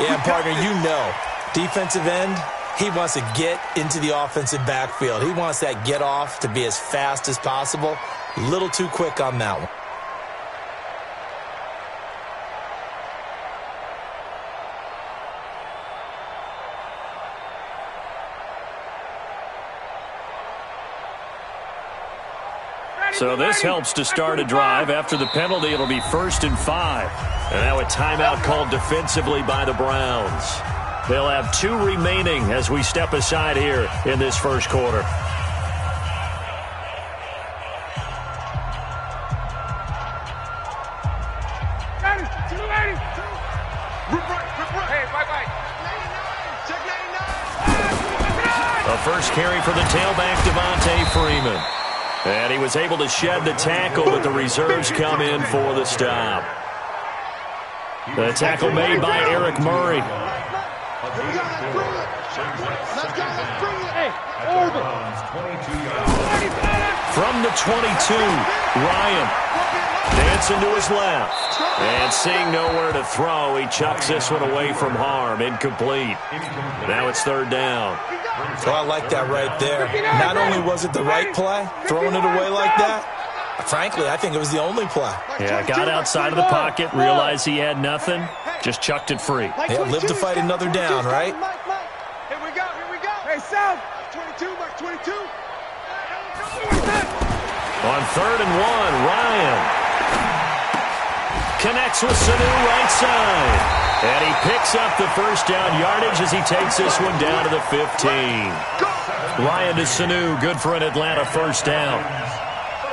Yeah, partner, you know, defensive end, he wants to get into the offensive backfield. He wants that get off to be as fast as possible. A little too quick on that one. So this helps to start a drive. After the penalty, it'll be 1st and 5. And now a timeout called defensively by the Browns. They'll have 2 remaining as we step aside here in this first quarter. A first carry for the tailback, Devontae Freeman. And he was able to shed the tackle, but the reserves come in for the stop. The tackle made by Eric Murray. From the 22, Ryan dancing to his left. And seeing nowhere to throw, he chucks this one away from harm. Incomplete. Now it's 3rd down. So I like that right there. Not only was it the right play, throwing it away like that, frankly, I think it was the only play. Yeah, got outside of the pocket, realized he had nothing, just chucked it free. Yeah, live to fight another down, right? Here we go. Hey, Sal, 22, Mike 22. On 3rd and 1, Ryan connects with Sanu right side. And he picks up the first down yardage as he takes this one down to the 15. Ryan to Sanu, good for an Atlanta first down.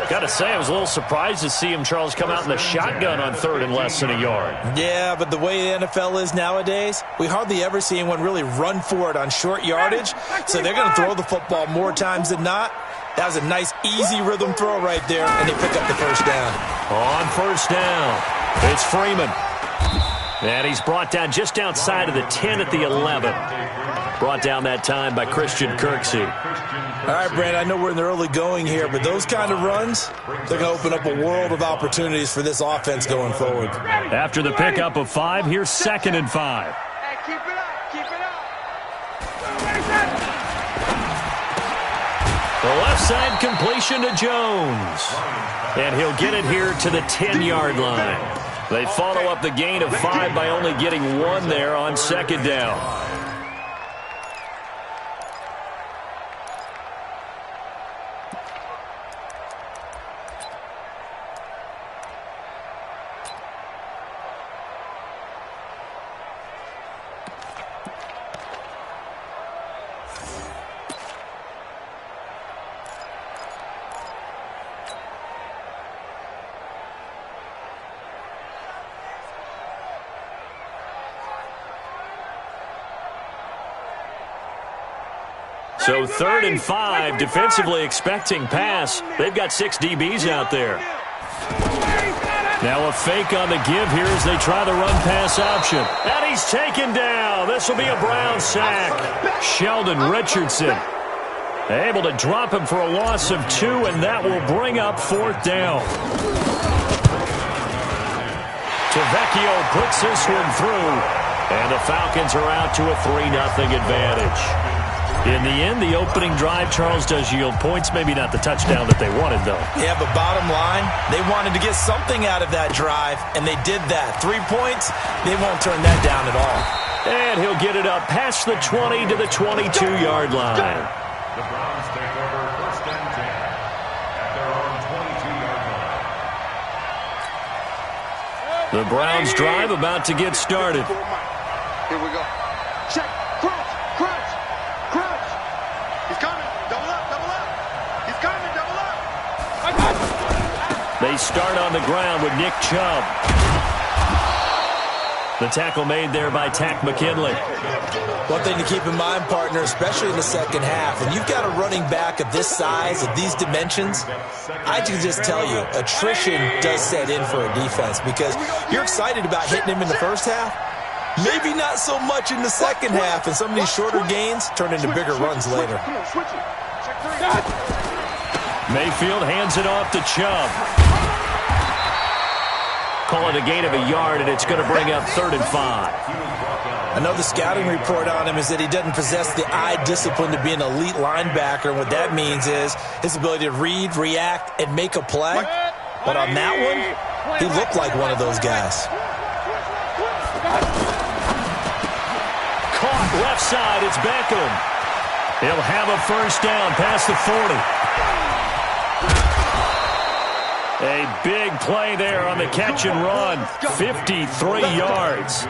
Got to say, I was a little surprised to see him, Charles, come out in the shotgun on 3rd and less than a yard. Yeah, but the way the NFL is nowadays, we hardly ever see anyone really run for it on short yardage. So they're going to throw the football more times than not. That was a nice, easy rhythm throw right there, and they pick up the first down. On 1st down, it's Freeman. And he's brought down just outside of the 10 at the 11. Brought down that time by Christian Kirksey. All right, Brand, I know we're in the early going here, but those kind of runs, they're going to open up a world of opportunities for this offense going forward. After the pickup of 5, here's 2nd and 5. Hey, keep it up. The left side completion to Jones. And he'll get it here to the 10-yard line. They follow up the gain of 5 by only getting 1 there on 2nd down. So 3rd and 5, defensively expecting pass. They've got 6 DBs out there. Now a fake on the give here as they try the run-pass option. And he's taken down. This will be a Brown sack. Sheldon Richardson able to drop him for a loss of 2, and that will bring up 4th down. Tavecchio puts this one through, and the Falcons are out to a 3-0 advantage. In the end, the opening drive, Charles, does yield points. Maybe not the touchdown that they wanted, though. Yeah, but bottom line, they wanted to get something out of that drive, and they did that. 3 points, they won't turn that down at all. And he'll get it up past the 20 to the 22-yard line. The Browns take over 1st and 10 at their own 22-yard line. The Browns drive about to get started. Here we go. Check. Crouch. He's coming. Double up. He's coming. Double up. They start on the ground with Nick Chubb. The tackle made there by Tack McKinley. One thing to keep in mind, partner, especially in the second half, when you've got a running back of this size, of these dimensions, I can just tell you, attrition does set in for a defense because you're excited about hitting him in the first half. Maybe not so much in the second half, and some of these shorter gains turn into bigger runs later. Mayfield hands it off to Chubb. Call it a gain of a yard, and it's going to bring up 3rd and 5. I know the scouting report on him is that he doesn't possess the eye discipline to be an elite linebacker. And what that means is his ability to read, react, and make a play. But on that one, he looked like one of those guys. Caught left side. It's Beckham. He'll have a first down past the 40. A big play there on the catch and run. 53 yards.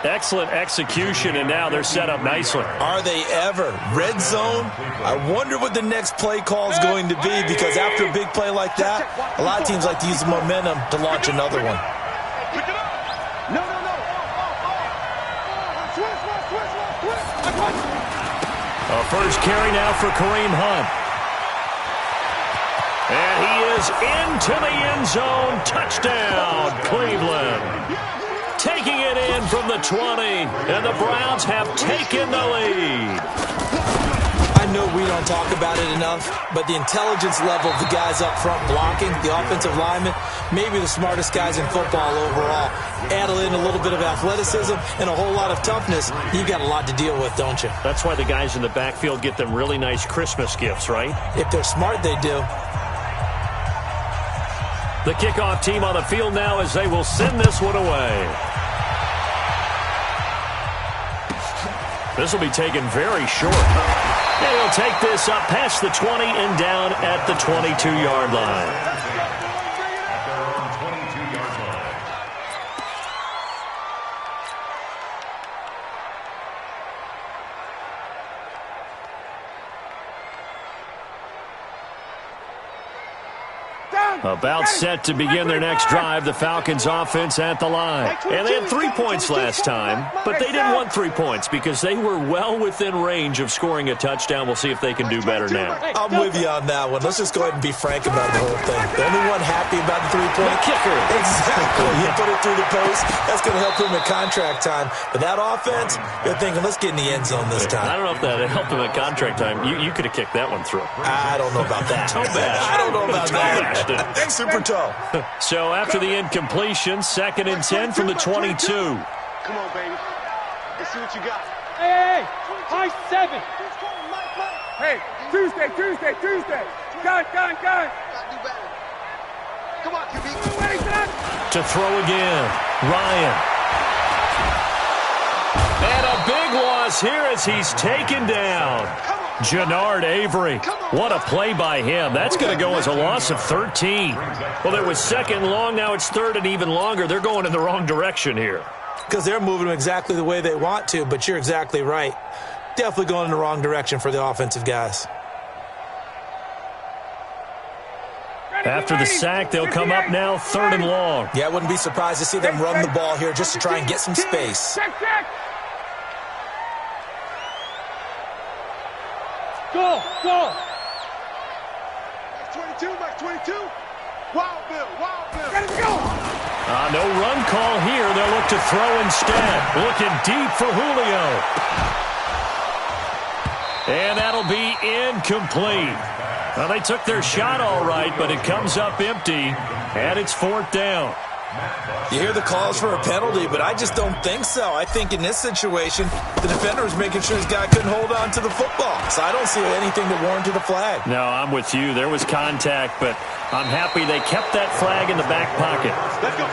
Excellent execution, and now they're set up nicely. Are they ever? Red zone? I wonder what the next play call is going to be, because after a big play like that, a lot of teams like to use the momentum to launch another one. A first carry now for Kareem Hunt. And he is into the end zone. Touchdown, Cleveland. Taking it in from the 20, and the Browns have taken the lead. I know we don't talk about it enough, but the intelligence level of the guys up front blocking, the offensive linemen, maybe the smartest guys in football overall. Add in a little bit of athleticism and a whole lot of toughness, you've got a lot to deal with, don't you? That's why the guys in the backfield get them really nice Christmas gifts, right? If they're smart, they do. The kickoff team on the field now as they will send this one away. This will be taken very short. And he'll take this up past the 20 and down at the 22-yard line. About set to begin their next drive, the Falcons offense at the line. And they had 3 points last time, but they didn't want 3 points because they were well within range of scoring a touchdown. We'll see if they can do better now. I'm with you on that one. Let's just go ahead and be frank about the whole thing. The only one happy about the 3-point kicker. Exactly. He put it through the post. That's going to help him at contract time. But that offense, they're thinking, let's get in the end zone this time. I don't know if that helped him at contract time. You could have kicked that one through. I don't know about that. I don't know about that. Super toe. So after the incompletion, 2nd and 10 from the 22. Come on, baby. Let's see what you got. Hey, high 7. Hey, Tuesday. Gun. Come on, QB. To throw again, Ryan. And a big loss here as he's taken down. Jannard Avery. What a play by him. That's going to go as a loss of 13. Well, it was 2nd long. Now it's 3rd and even longer. They're going in the wrong direction here. Because they're moving them exactly the way they want to, but you're exactly right. Definitely going in the wrong direction for the offensive guys. After the sack, they'll come up now 3rd and long. Yeah, I wouldn't be surprised to see them run the ball here just to try and get some space. Go! Max 22. Wild Bill. Ready to go! No run call here. They'll look to throw instead. Looking deep for Julio. And that'll be incomplete. Well, they took their shot all right, but it comes up empty, and it's 4th down. You hear the calls for a penalty, but I just don't think so. I think in this situation, the defender was making sure his guy couldn't hold on to the football. So I don't see anything that warranted a flag. No, I'm with you. There was contact, but I'm happy they kept that flag in the back pocket. Let's go.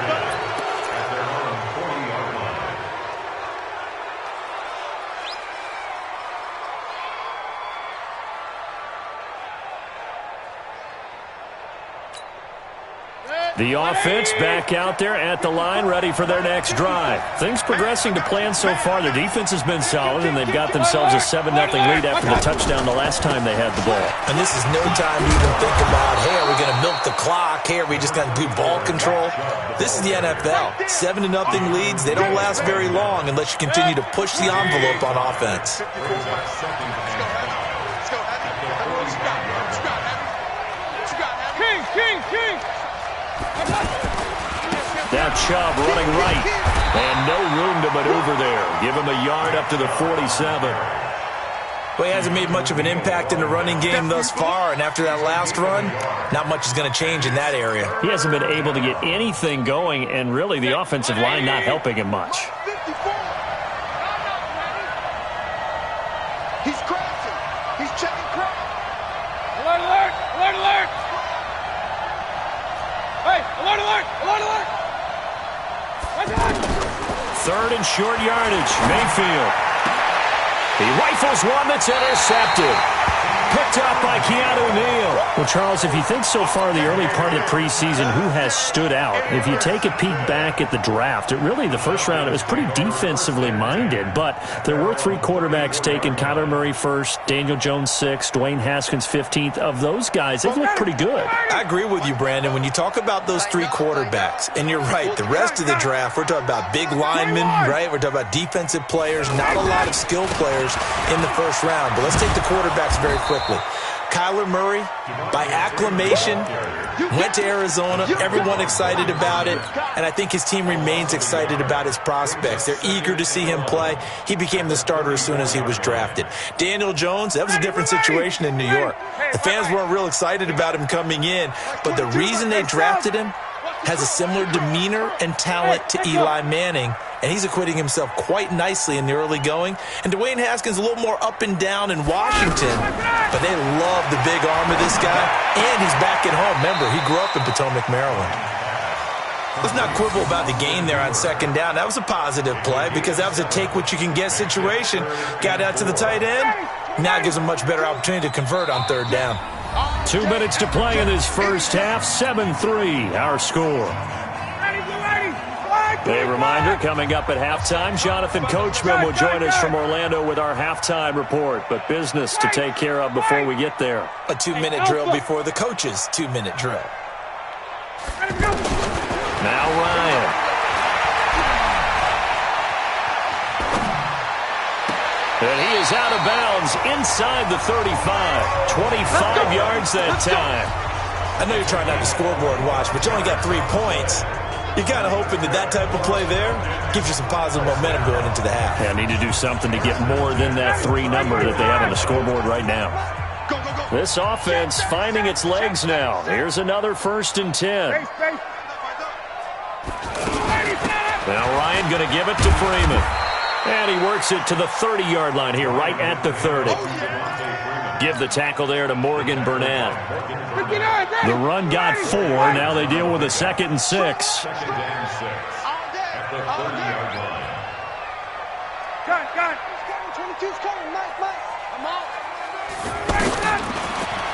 The offense back out there at the line, ready for their next drive. Things progressing to plan so far. Their defense has been solid, and they've got themselves a 7-0 lead after the touchdown the last time they had the ball. And this is no time to even think about, hey, are we going to milk the clock? Hey, are we just going to do ball control? This is the NFL. 7-0 leads. They don't last very long unless you continue to push the envelope on offense. King! Now Chubb running right. And no room to maneuver there. Give him a yard up to the 47. Well, he hasn't made much of an impact in the running game thus far, and after that last run, not much is going to change in that area. He hasn't been able to get anything going, and really the offensive line not helping him much. He's crashing. He's checking crash. Alert, alert, alert, alert. Hey, alert, alert, alert, alert. Third and short yardage. Mayfield. He rifles one that's intercepted. Picked up by Keanu Neal. Well, Charles, if you think so far the early part of the preseason, who has stood out? If you take a peek back at the draft, the first round, it was pretty defensively minded, but there were 3 quarterbacks taken. Kyler Murray first, Daniel Jones 6th, Dwayne Haskins 15th. Of those guys, they've looked pretty good. I agree with you, Brandon. When you talk about those 3 quarterbacks, and you're right, the rest of the draft, we're talking about big linemen, right? We're talking about defensive players, not a lot of skilled players in the first round. But let's take the quarterbacks very quickly. Kyler Murray, by acclamation, went to Arizona. Everyone excited about it. And I think his team remains excited about his prospects. They're eager to see him play. He became the starter as soon as he was drafted. Daniel Jones, that was a different situation in New York. The fans weren't real excited about him coming in. But the reason they drafted him has a similar demeanor and talent to Eli Manning. And he's acquitting himself quite nicely in the early going. And Dwayne Haskins a little more up and down in Washington. But they love the big arm of this guy. And he's back at home. Remember, he grew up in Potomac, Maryland. Let's not quibble about the gain there on second down. That was a positive play because that was a take-what-you-can-get situation. Got out to the tight end. Now it gives him a much better opportunity to convert on third down. 2 minutes to play in this first half. 7-3, our score. A reminder, coming up at halftime, Jonathan Coachman will join us from Orlando with our halftime report. But business to take care of before we get there. A 2-minute drill before the coach's 2-minute drill. Now Ryan. And he is out of bounds inside the 35. 25 yards that time. I know you're trying not to scoreboard watch, but you only got 3 points. You're kind of hoping that type of play there gives you some positive momentum going into the half. Yeah, need to do something to get more than that 3 number that they have on the scoreboard right now. This offense finding its legs now. Here's another 1st and 10. Now Ryan going to give it to Freeman. And he works it to the 30-yard line here, right at the 30. Give the tackle there to Morgan Burnett. The run got 4. Now they deal with a 2nd and 6.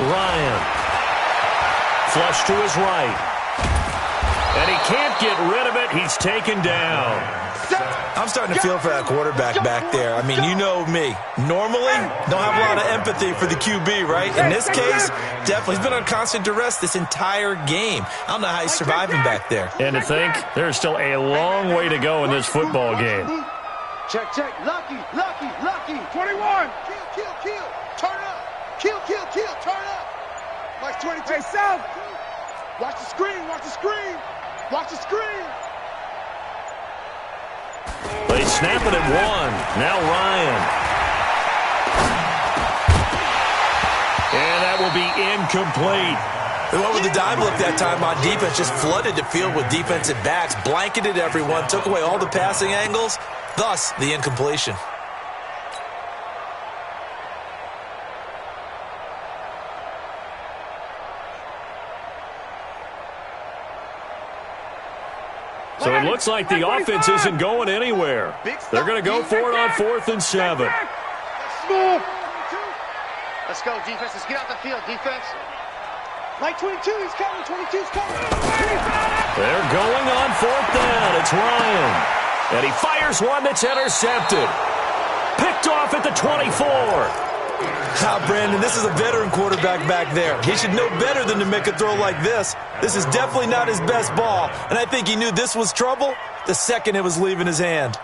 Ryan. Flush to his right. And he can't get rid of it. He's taken down. I'm starting to feel for that quarterback back there. I mean, you know me. Normally, don't have a lot of empathy for the QB, right? In this case, definitely. He's been on constant duress this entire game. I don't know how he's surviving back there. And to think, there's still a long way to go in this football game. Check, check. Lucky, lucky, lucky. 21. Kill, kill, kill. Turn up. Kill, kill, kill. Turn up. Watch 22. Hey, South. Watch the screen. Watch the screen. Watch the screen. They snap it at 1. Now Ryan. And that will be incomplete. They went with the dime look that time on defense, just flooded the field with defensive backs, blanketed everyone, took away all the passing angles, thus the incompletion. So it looks like the offense isn't going anywhere. They're going to go for it on 4th and 7. Let's go, defense. Let's get out the field, defense. Like 22, he's coming. 22's coming. They're going on 4th down. It's Ryan. And he fires one that's intercepted. Picked off at the 24. Brandon, this is a veteran quarterback back there. He should know better than to make a throw like this. This is definitely not his best ball. And I think he knew this was trouble the second it was leaving his hand.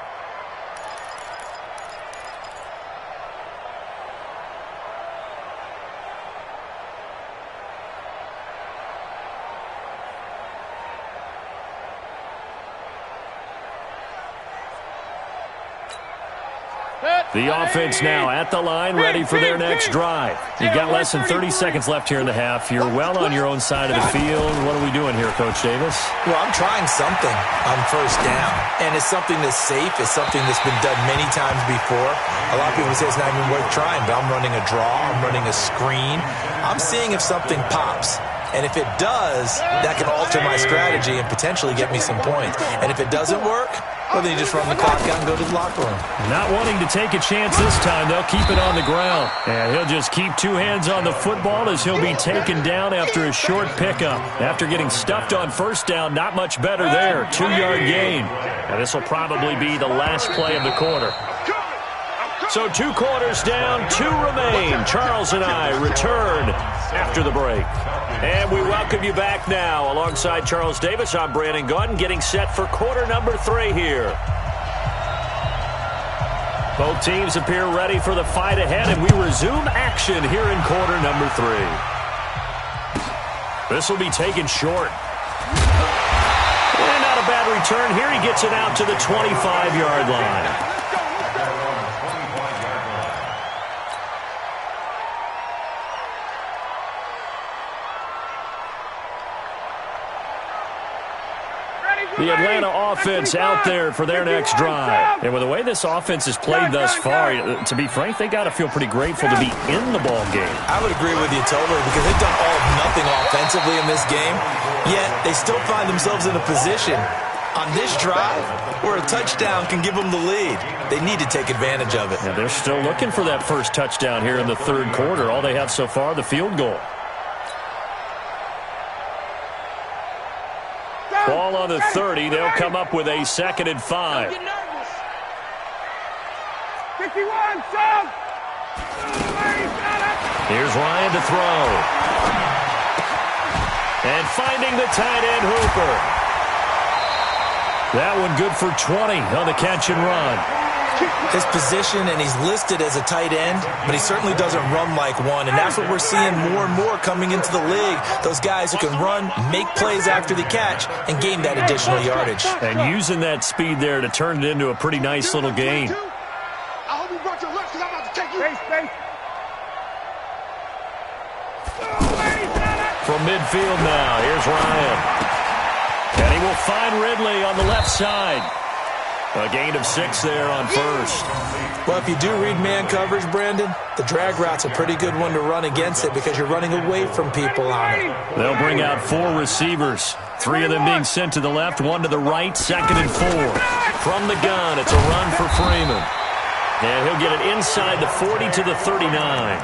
The offense now at the line, ready for their next drive. You've got less than 30 seconds left here in the half. You're well on your own side of the field. What are we doing here, Coach Davis? Well, I'm trying something on first down, and it's something that's safe. It's something that's been done many times before. A lot of people say it's not even worth trying, but I'm running a draw. I'm running a screen. I'm seeing if something pops. And if it does, that can alter my strategy and potentially get me some points. And if it doesn't work, well, then you just run the clock out and go to the locker room. Not wanting to take a chance this time, they'll keep it on the ground. And he'll just keep two hands on the football as he'll be taken down after a short pickup. After getting stuffed on first down, not much better there. 2-yard gain. And this will probably be the last play of the quarter. So 2 quarters down, 2 remain. Charles and I return after the break. And we welcome you back now. Alongside Charles Davis, I'm Brandon Gaudin, getting set for quarter number 3 here. Both teams appear ready for the fight ahead, and we resume action here in quarter number 3. This will be taken short. And not a bad return here. He gets it out to the 25-yard line. The Atlanta offense out there for their next drive. And with the way this offense has played thus far, to be frank, they got to feel pretty grateful to be in the ball game. I would agree with you totally because they've done all of nothing offensively in this game, yet they still find themselves in a position on this drive where a touchdown can give them the lead. They need to take advantage of it. Yeah, they're still looking for that first touchdown here in the third quarter. All they have so far, the field goal. Ball on the 30. They'll come up with a 2nd and 5. 51, son. Here's Ryan to throw. And finding the tight end, Hooper. That one good for 20 on the catch and run. His position, and he's listed as a tight end, but he certainly doesn't run like one, and that's what we're seeing more and more coming into the league. Those guys who can run, make plays after the catch, and gain that additional yardage. And using that speed there to turn it into a pretty nice little gain. I hope you brought your lunch because I'm about to take you. From midfield now, here's Ryan. And he will find Ridley on the left side. A gain of 6 there on first. Well, if you do read man coverage, Brandon, the drag route's a pretty good one to run against it because you're running away from people on it. They'll bring out 4 receivers. 3 of them being sent to the left, 1 to the right, 2nd and 4. From the gun, it's a run for Freeman. And he'll get it inside the 40 to the 39.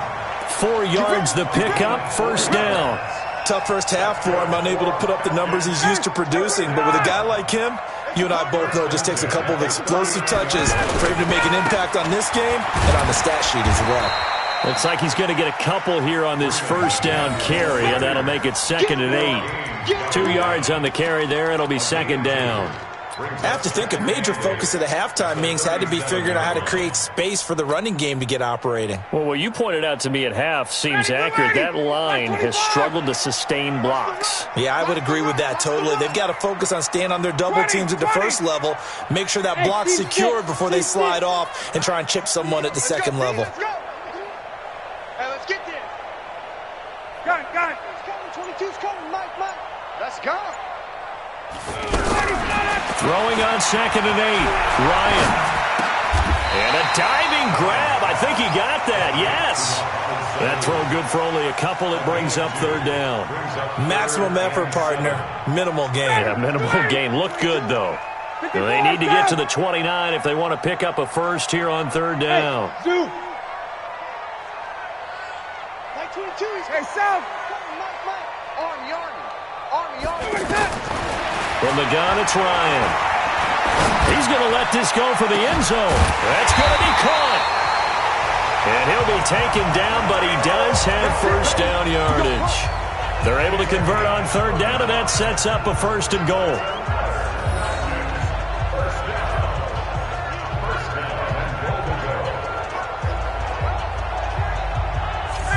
4 yards the pickup, first down. Tough first half for him, unable to put up the numbers he's used to producing. But with a guy like him, you and I both know it just takes a couple of explosive touches for him to make an impact on this game and on the stat sheet as well. Looks like he's going to get a couple here on this first down carry, and that'll make it 2nd and 8. 2 yards on the carry there. It'll be 2nd down. I have to think a major focus of the halftime meetings had to be figuring out how to create space for the running game to get operating. Well, what you pointed out to me at half seems accurate. That line has struggled to sustain blocks. Yeah, I would agree with that totally. They've got to focus on staying on their double teams at the first level, make sure that block's secured before they slide off and try and chip someone at the second level. Let's go. Hey, let's get there. Got it. It's coming. 22's coming. Mike. Let's go. Throwing on 2nd and 8. Ryan. And a diving grab. I think he got that. Yes. That throw good for only a couple. It brings up 3rd down. Maximum effort, partner. Minimal gain. Yeah, minimal gain. Looked good, though. They need to get to the 29 if they want to pick up a first here on 3rd down. Mike 22. Hey, South. Mike. Army. From the gun, it's Ryan. He's going to let this go for the end zone. That's going to be caught. And he'll be taken down, but he does have first down yardage. They're able to convert on 3rd down, and that sets up a 1st and goal.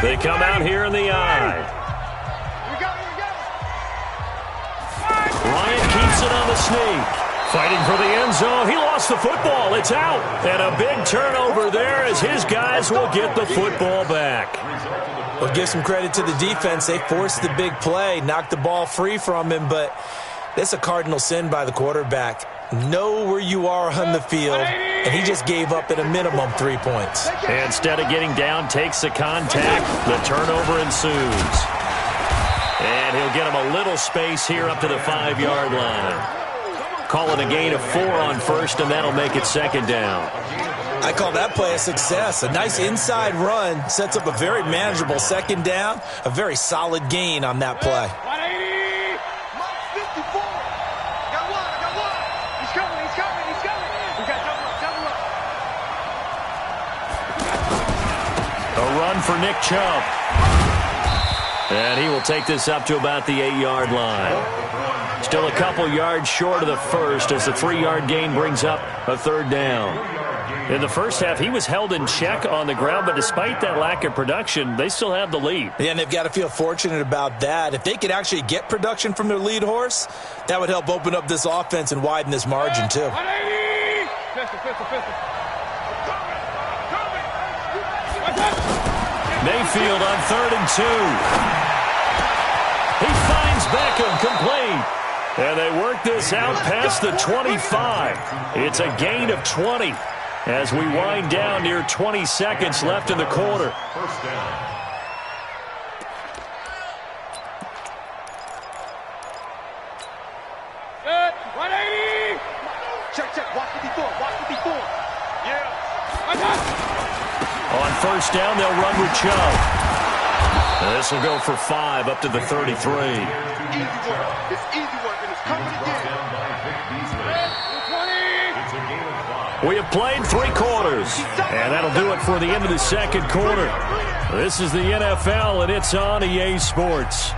They come out here in the eye. Ryan keeps it on the sneak. Fighting for the end zone. He lost the football. It's out. And a big turnover there as his guys will get the football back. Well, give some credit to the defense. They forced the big play, knocked the ball free from him, but that's a cardinal sin by the quarterback. Know where you are on the field, and he just gave up at a minimum 3 points. Instead of getting down, takes the contact. The turnover ensues. And he'll get him a little space here up to the 5-yard line. Call it a gain of 4 on first, and that'll make it second down. I call that play a success. A nice inside run sets up a very manageable second down. A very solid gain on that play. 180! 54! Got one! He's coming! We got double up! A run for Nick Chubb. And he will take this up to about the 8-yard line. Still a couple yards short of the first as the 3-yard gain brings up a third down. In the first half, he was held in check on the ground, but despite that lack of production, they still have the lead. Yeah, and they've got to feel fortunate about that. If they could actually get production from their lead horse, that would help open up this offense and widen this margin, too. 180! Pistol. Mayfield on 3rd and 2. He finds Beckham complete. And they work this out past the 25. It's a gain of 20 as we wind down near 20 seconds left in the quarter. First down. Good. 180! Check. Watch the before. Yeah. On first down, they'll run with Chubb. This will go for 5 up to the 33. Easy work. It's easy work, and it's coming again. We have played 3 quarters, and that'll do it for the end of the second quarter. This is the NFL, and it's on EA Sports.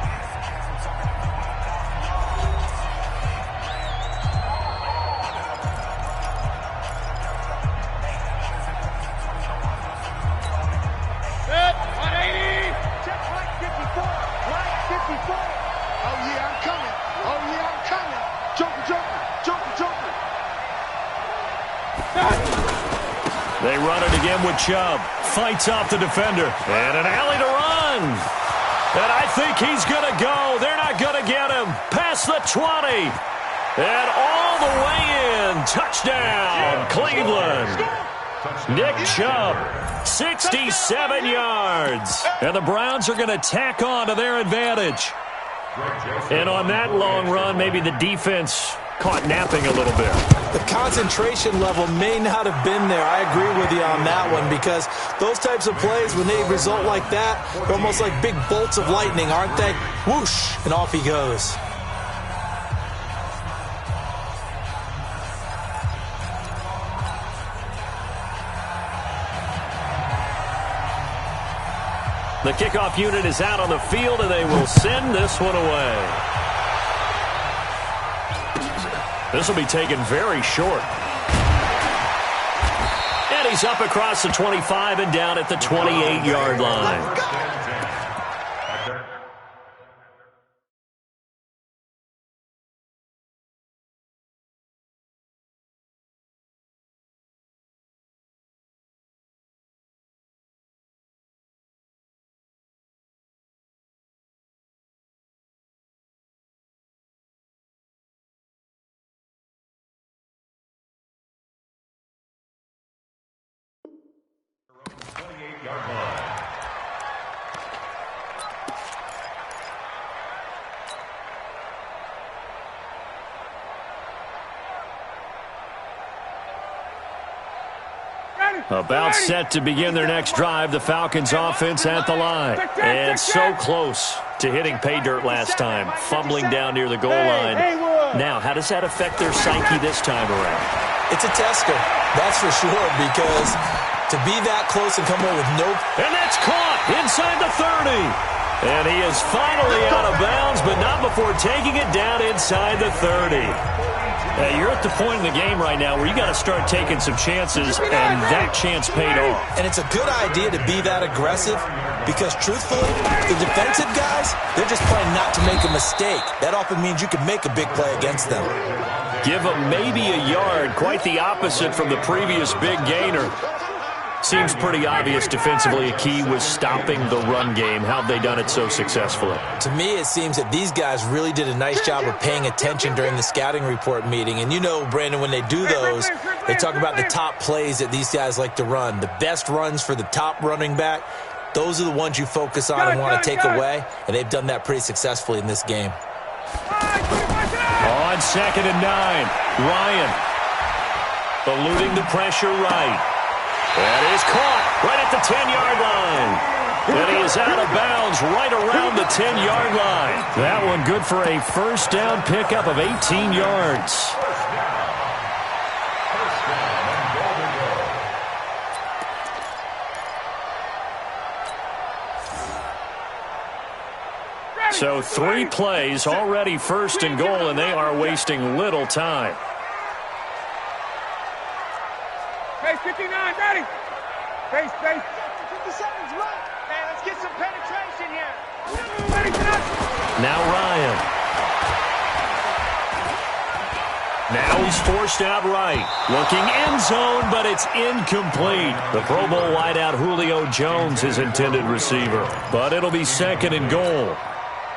They run it again with Chubb. Fights off the defender. And an alley to run. And I think he's going to go. They're not going to get him. Past the 20. And all the way in. Touchdown, Cleveland. Nick Chubb, 67 yards. And the Browns are going to tack on to their advantage. And on that long run, maybe the defense caught napping a little bit. The concentration level may not have been there. I agree with you on that one, because those types of plays, when they result like that, they're almost like big bolts of lightning, aren't they? Whoosh, and off he goes. The kickoff unit is out on the field, and they will send this one away. This will be taken very short. And he's up across the 25 and down at the 28-yard line. About set to begin their next drive, the Falcons offense at the line. And so close to hitting pay dirt last time, fumbling down near the goal line. Now, how does that affect their psyche this time around? It's a tester, that's for sure, because to be that close and come away with no... And that's caught inside the 30. And he is finally out of bounds, but not before taking it down inside the 30. You're at the point in the game right now where you got to start taking some chances, and that chance paid off. And it's a good idea to be that aggressive, because truthfully, the defensive guys, they're just playing not to make a mistake. That often means you can make a big play against them. Give him maybe a yard. Quite the opposite from the previous big gainer. Seems pretty obvious defensively a key was stopping the run game. How have they done it so successfully? To me, it seems that these guys really did a nice job of paying attention during the scouting report meeting. And you know, Brandon, when they do those, they talk about the top plays that these guys like to run. The best runs for the top running back, those are the ones you focus on and want to take away. And they've done that pretty successfully in this game. On 2nd and 9, Ryan eluding the pressure right. That is caught right at the 10-yard line. And he is out of bounds right around the 10-yard line. That one good for a first down pickup of 18 yards. So 3 plays, already 1st and goal, and they are wasting little time. Base 59, ready. Base. 50 seconds left. Man, let's get some penetration here. Now Ryan. Now he's forced out right. Looking end zone, but it's incomplete. The Pro Bowl wideout Julio Jones, his intended receiver. But it'll be 2nd and goal.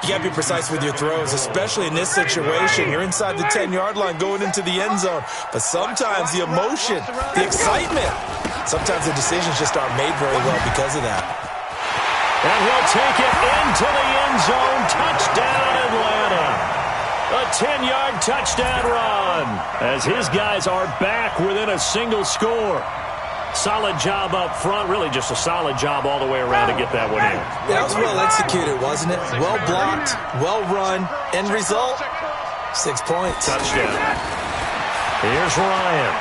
You got to be precise with your throws, especially in this situation. You're inside the 10-yard line going into the end zone. But sometimes the emotion, the excitement, sometimes the decisions just aren't made very well because of that. And he'll take it into the end zone. Touchdown, Atlanta. A 10-yard touchdown run as his guys are back within a single score. Solid job up front, really just a solid job all the way around to get that one in. That was well executed, wasn't it? Well blocked, well run. End result, 6 points. Touchdown. Here's Ryan.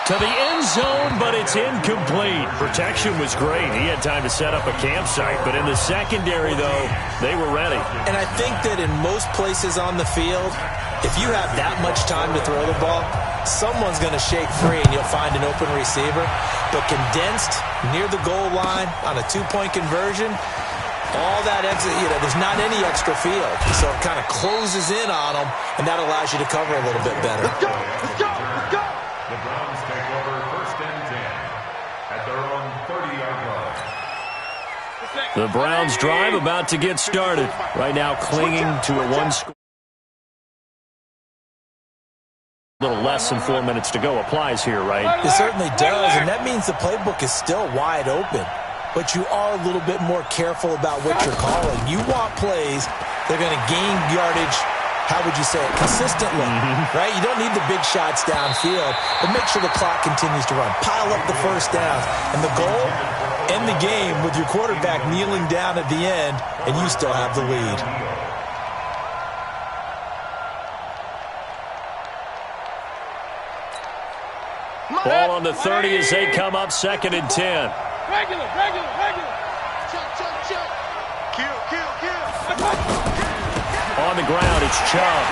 To the end zone, but it's incomplete. Protection was great. He had time to set up a campsite, but in the secondary, though, they were ready. And I think that in most places on the field, if you have that much time to throw the ball, someone's going to shake free and you'll find an open receiver. But condensed near the goal line on a 2-point conversion, all that exit, there's not any extra field. So it kind of closes in on them, and that allows you to cover a little bit better. Let's go, let's go, let's go. The Browns take over 1st and 10 at their own 30-yard line. The Browns drive about to get started. Right now clinging to a 1-score. A little less than 4 minutes to go applies here, right? It certainly does, and that means the playbook is still wide open. But you are a little bit more careful about what you're calling. You want plays that are going to gain yardage, how would you say it, consistently, right? You don't need the big shots downfield, but make sure the clock continues to run. Pile up the first downs. And the goal, end the game with your quarterback kneeling down at the end, and you still have the lead. Ball on the 30 as they come up 2nd and 10. Regular. Check. Kill. On the ground, it's Chubb.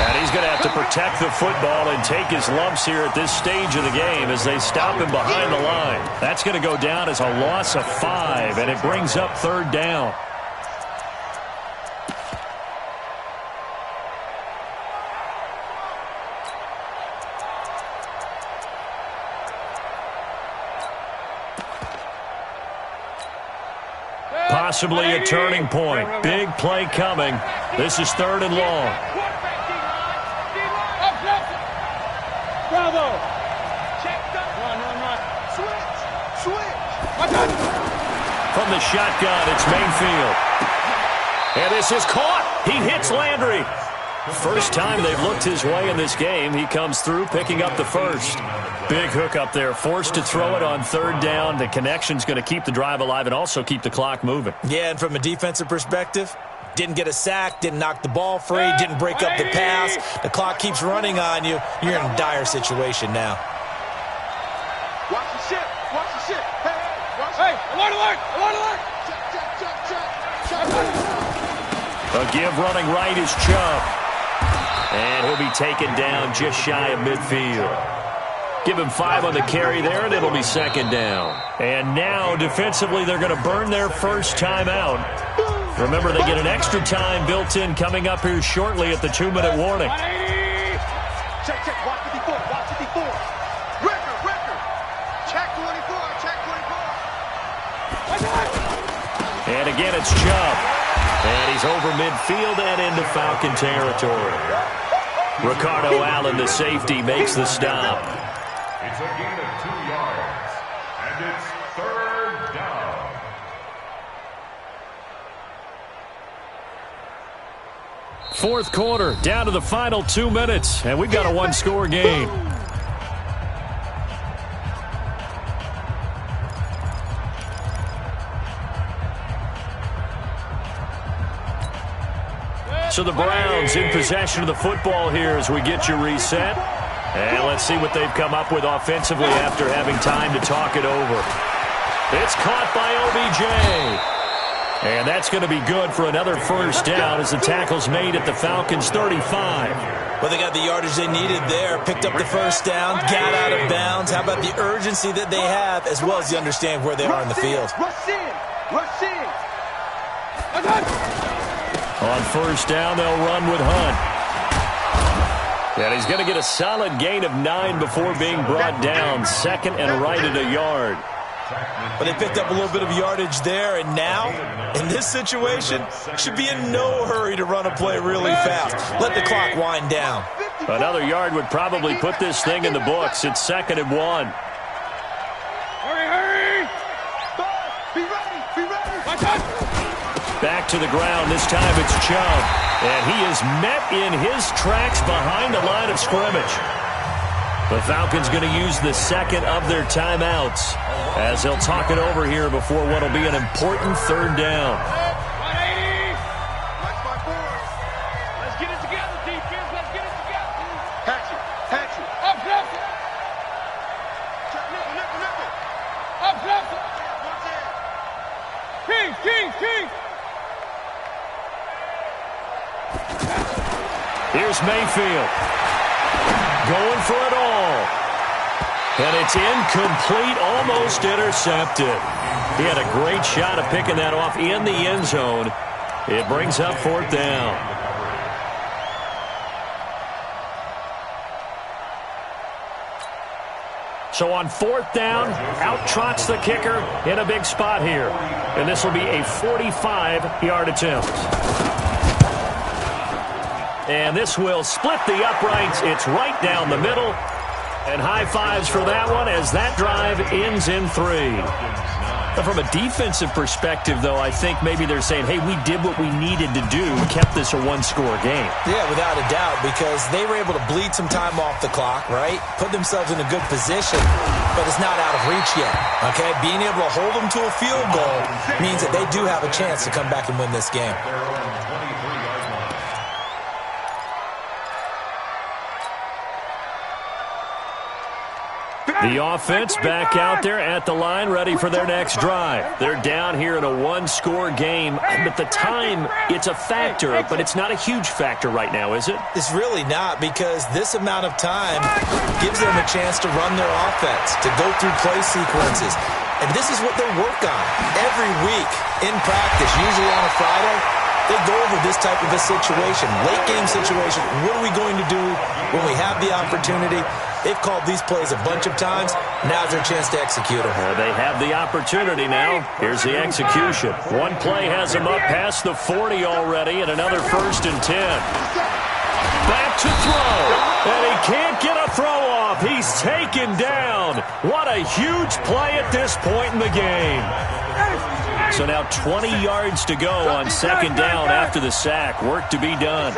And he's going to have to protect the football and take his lumps here at this stage of the game as they stop him behind the line. That's going to go down as a loss of 5, and it brings up 3rd down. Possibly a turning point. Big play coming. This is 3rd and long. Bravo. Run. Switch. From the shotgun, it's Mayfield. And this is caught. He hits Landry. First time they've looked his way in this game. He comes through picking up the first. Big hook up there. Forced to throw it on 3rd down. The connection's going to keep the drive alive and also keep the clock moving. Yeah, and from a defensive perspective, didn't get a sack, didn't knock the ball free, didn't break up the pass. The clock keeps running on you. You're in a dire situation now. Watch the ship. Hey, alert. Check. A give running right is Chubb. And he'll be taken down just shy of midfield. Give him 5 on the carry there, and it'll be 2nd down. And now, defensively, they're going to burn their first timeout. Remember, they get an extra time built in coming up here shortly at the 2-minute warning. Check, watch 54, watch 54. Record. Check 24, check 24. And again, it's Chubb. And he's over midfield and into Falcon territory. Ricardo Allen, the safety, makes the stop. It's a gain of 2 yards, and it's 3rd down. Fourth quarter, down to the final 2 minutes, and we've got a 1-score game. So the Browns in possession of the football here as we get you reset. And let's see what they've come up with offensively after having time to talk it over. It's caught by OBJ. And that's going to be good for another first down as the tackle's made at the Falcons' 35. Well, they got the yardage they needed there, picked up the first down, got out of bounds. How about the urgency that they have, as well as you understand where they are in the field? Rush in. On first down, they'll run with Hunt. And he's going to get a solid gain of 9 before being brought down. Second and right at a yard. But they picked up a little bit of yardage there, and now, in this situation, should be in no hurry to run a play really fast. Let the clock wind down. Another yard would probably put this thing in the books. It's 2nd and 1. Hurry! Be ready! Watch out! Back to the ground. This time it's Chubb. And he is met in his tracks behind the line of scrimmage. The Falcons going to use the second of their timeouts as they'll talk it over here before what will be an important 3rd down. 180! Let's get it together, defense. Let's get it together. Hatchet. Up, left. Nickel. Up, left. King. Here's Mayfield. Going for it all. And it's incomplete, almost intercepted. He had a great shot of picking that off in the end zone. It brings up 4th down. So on 4th down, out trots the kicker in a big spot here. And this will be a 45-yard attempt. And this will split the uprights. It's right down the middle. And high fives for that one as that drive ends in 3. But from a defensive perspective, though, I think maybe they're saying, hey, we did what we needed to do. We kept this a 1-score game. Yeah, without a doubt, because they were able to bleed some time off the clock, right? Put themselves in a good position, but it's not out of reach yet, okay? Being able to hold them to a field goal means that they do have a chance to come back and win this game. The offense back out there at the line, ready for their next drive. They're down here in a 1-score game, but the time, it's a factor, but it's not a huge factor right now, is it? It's really not, because this amount of time gives them a chance to run their offense, to go through play sequences. And this is what they work on every week in practice, usually on a Friday. They go over this type of a situation, late game situation. What are we going to do when we have the opportunity? They've called these plays a bunch of times. Now's their chance to execute them. They have the opportunity now. Here's the execution. One play has them up past the 40 already, and another 1st and 10. Back to throw, and he can't get a throw off. He's taken down. What a huge play at this point in the game. So now 20 yards to go on 2nd down after the sack. Work to be done.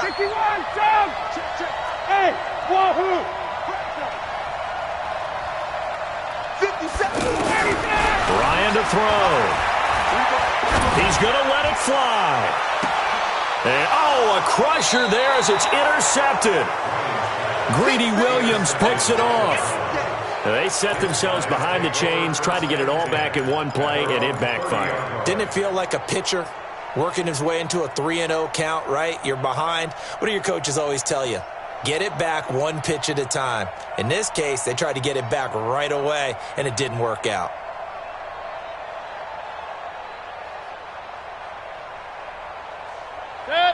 61, Chubb! Hey, wahoo! 57, Ryan to throw. He's going to let it fly. And, a crusher there as it's intercepted. Greedy Williams picks it off. They set themselves behind the chains, tried to get it all back in one play, and it backfired. Didn't it feel like a pitcher working his way into a 3-0 count, right? You're behind. What do your coaches always tell you? Get it back one pitch at a time. In this case, they tried to get it back right away, and it didn't work out.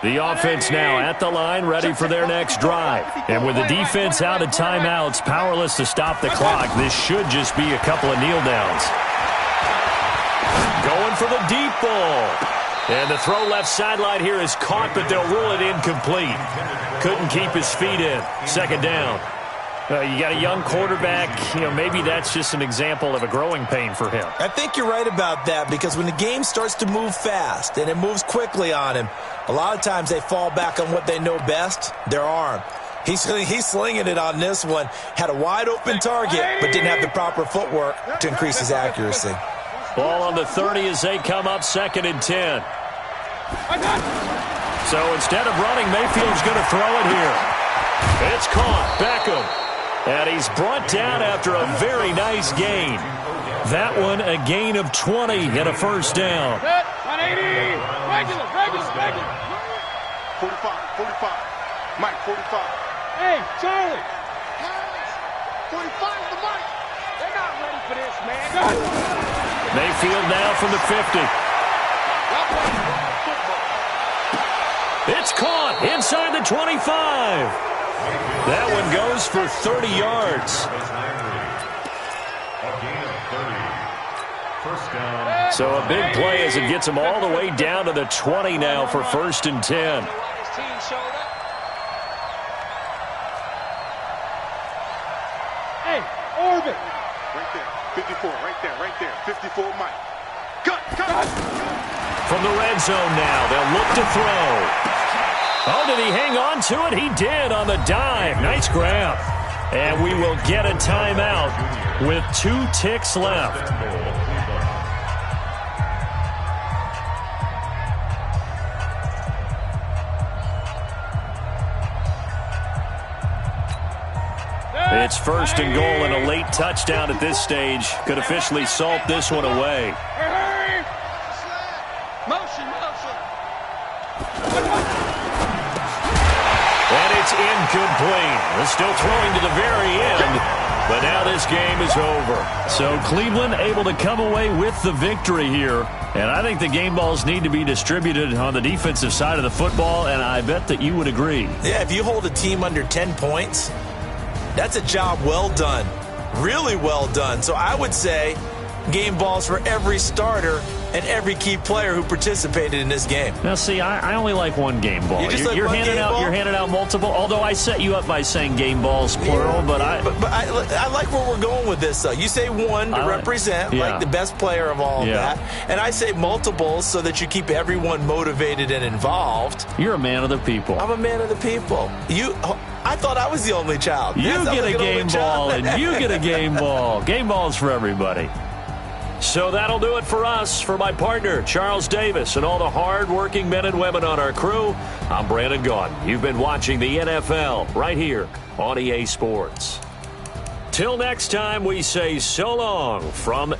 The offense now at the line, ready for their next drive. And with the defense out of timeouts, powerless to stop the clock, this should just be a couple of kneel downs. Going for the deep ball. And the throw left sideline here is caught, but they'll rule it incomplete. Couldn't keep his feet in. Second down. You got a young quarterback. Maybe that's just an example of a growing pain for him. I think you're right about that, because when the game starts to move fast and it moves quickly on him, a lot of times they fall back on what they know best, their arm. He's slinging it on this one. Had a wide open target, but didn't have the proper footwork to increase his accuracy. Ball on the 30 as they come up 2nd and 10. So instead of running, Mayfield's going to throw it here. It's caught. Beckham. And he's brought down after a very nice gain. That one a gain of 20 and a first down. 180. Regular. 45. Mike, 45. Hey, Charlie. 45 the Mike. They're not ready for this, man. Mayfield now from the 50. It's caught inside the 25. That one goes for 30 yards. So a big play as it gets him all the way down to the 20 now for 1st and 10. Hey, Orbit. Right there, 54, right there, 54, Mike. Cut. From the red zone now, they'll look to throw. Oh, did he hang on to it? He did on the dive. Nice grab. And we will get a timeout with 2 ticks left. It's 1st and goal and a late touchdown at this stage. Could officially salt this one away. Motion. And it's incomplete. They're still throwing to the very end, but now this game is over. So Cleveland able to come away with the victory here. And I think the game balls need to be distributed on the defensive side of the football, and I bet that you would agree. Yeah, if you hold a team under 10 points, that's a job well done. Really well done. So I would say game balls for every starter and every key player who participated in this game. Now, see, I only like one game ball. You're handing out multiple. Although I set you up by saying game balls plural, but I like where we're going with this. Though you say one to represent like the best player of all of that, and I say multiples so that you keep everyone motivated and involved. You're a man of the people. I'm a man of the people. I thought I was the only child. You get a game ball, and you get a game ball. Game balls for everybody. So that'll do it for us. For my partner, Charles Davis, and all the hard-working men and women on our crew, I'm Brandon Gaudin. You've been watching the NFL right here on EA Sports. Till next time, we say so long from